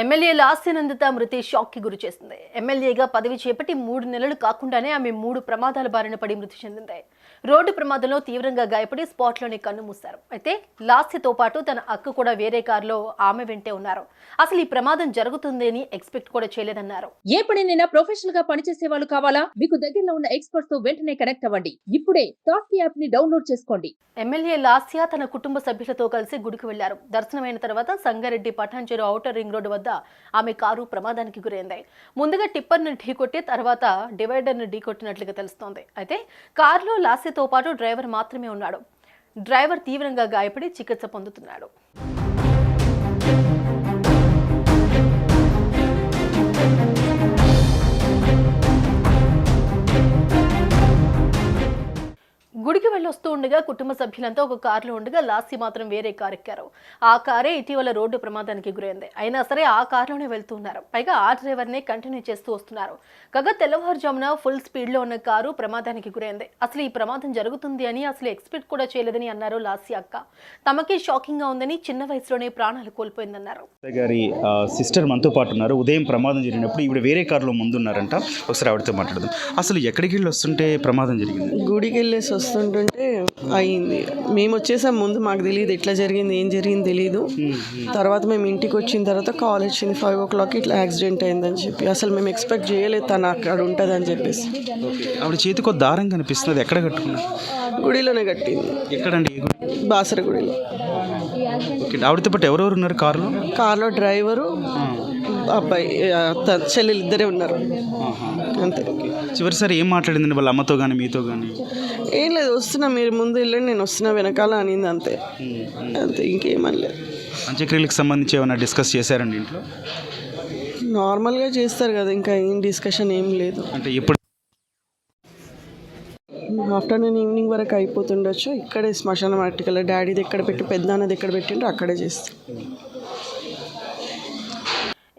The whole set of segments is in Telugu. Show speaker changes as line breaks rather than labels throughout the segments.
ఎమ్మెల్యే లాస్యనందిత మృతి షాక్ కి గురి చేసింది. ఎమ్మెల్యేగా పదవి చేపట్టి 3 నెలలు కాకుండానే ఆమె 3 ప్రమాదాల బారిన పడి మృతి చెందింది. రోడ్డు ప్రమాదంలో తీవ్రంగా గాయపడి స్పాట్లోనే కన్నుమూశారు. అయితే లాస్యతో పాటు తన అక్క కూడా వేరే కారులో ఆమె వెంటే ఉన్నారు. అసలు ఈ ప్రమాదం జరుగుతుంది అని ఎక్స్పెక్ట్ కూడా చేయలేదన్నారు.
ఏ పనినైనా ప్రొఫెషనల్ గా పనిచేసే వాళ్ళు కావాలా? మీకు దగ్గరలో ఉన్న ఎక్స్పర్ట్స్ తో వెంటనే కనెక్ట్ అవ్వండి. ఇప్పుడే టాస్క్ యాప్ ని డౌన్లోడ్ చేసుకోండి.
ఎమ్మెల్యే లాస్య తన కుటుంబ సభ్యులతో కలిసి గుడికి వెళ్లారు. దర్శనమైన తర్వాత Sangareddy Patancheru outer ring road వద్ద ఆమె కారు ప్రమాదానికి గురైంది. ముందుగా టిప్పర్ను ఢీకొట్టి తర్వాత డివైడర్ను ఢీకొట్టినట్లుగా తెలుస్తోంది. అయితే కారులో లాస్యతో పాటు డ్రైవర్ మాత్రమే ఉన్నాడు. డ్రైవర్ తీవ్రంగా గాయపడి చికిత్స పొందుతున్నాడు. గుడికి వెళ్ళొస్తూ ఉండగా కుటుంబ సభ్యులంతా ఒక కారులో ఉండగా లాస్య మాత్రం వేరే కారు ఎక్కారు. ఆ కారే ఇటీవల రోడ్డు ప్రమాదానికి గురైంది. అయినా సరే ఆ కారులోనే వెళ్తున్నారు. పైగా ఆ డ్రైవర్నే కంటిన్యూ చేస్తూ వస్తున్నారు. కాగా తెల్లవారుజామున ఫుల్ స్పీడ్ లో ఉన్న కారు ప్రమాదానికి గురైంది. అసలు ఈ ప్రమాదం జరుగుతుంది అని అసలు ఎక్స్పెక్ట్ కూడా చేయలేదని అన్నారు లాస్య అక్క. తమకి షాకింగ్ గా ఉందని, చిన్న వయసులోనే ప్రాణాలు కోల్పోయిందన్నారు.
గారి సిస్టర్ మనతో పాటు ఉన్నారు. ఉదయం ప్రమాదం జరిగినప్పుడు ఈవిడ వేరే కారులో ముందున్నారంట. ఒకసారి ఆవిడతో మాట్లాడదాం. అసలు ఎక్కడికి వెళ్ళి వస్తుంటే ప్రమాదం జరిగింది?
గుడికి వెళ్ళేసి వస్తుంటుంటే అయింది. మేము వచ్చేసాం, ముందు మాకు తెలియదు ఎట్లా జరిగింది, ఏం జరిగింది తెలియదు. తర్వాత మేము ఇంటికి వచ్చిన తర్వాత కాల్ వచ్చింది 5 o'clock ఇట్లా యాక్సిడెంట్ అయిందని చెప్పి. అసలు మేము ఎక్స్పెక్ట్ చేయలేదు తను అక్కడ ఉంటుంది అని చెప్పేసి.
ఆవిడ చేతికి ఒక దారం కనిపిస్తుంది. ఎక్కడ కట్టుకున్నారు?
గుడిలోనే కట్టింది.
ఎక్కడండి?
బాసర గుడిలో.
ఆవిడతో పాటు ఎవరెవరు ఉన్నారు కారులో?
కార్లో డ్రైవరు, అబ్బాయి, చెల్లెలు ఇద్దరే ఉన్నారు అంతే.
చివరిసారి ఏం మాట్లాడిందండి వాళ్ళ అమ్మతో కానీ మీతో కానీ?
ఏం లేదు, వస్తున్నా మీరు ముందు వెళ్ళండి, నేను వస్తున్నా వెనకాల అనింది అంతే. అంతే, ఇంకేమని లేదు.
అంత్యక్రియలకు సంబంధించి ఏమైనా డిస్కస్ చేశారండి ఇంట్లో?
నార్మల్గా చేస్తారు కదా, ఇంకా ఏం డిస్కషన్ ఏం లేదు.
అంటే ఎప్పుడు?
ఆఫ్టర్నూన్ ఈవినింగ్ వరకు అయిపోతుండొచ్చు. ఇక్కడే శ్మశానం ఆర్టికల్ డాడీది ఎక్కడ పెట్టి పెద్దనాన్నది ఎక్కడ పెట్టిండ్రో అక్కడే చేస్తాం.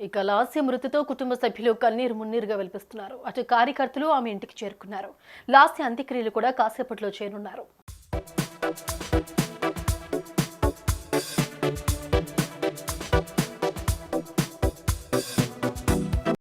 ఇక లాస్య మృతితో కుటుంబ సభ్యులు కన్నీరు మున్నీరుగా వెలిపిస్తున్నారు. అటు కార్యకర్తలు ఆమె ఇంటికి చేరుకున్నారు. లాస్య అంత్యక్రియలు కూడా కాసేపట్లో చేరున్నారు.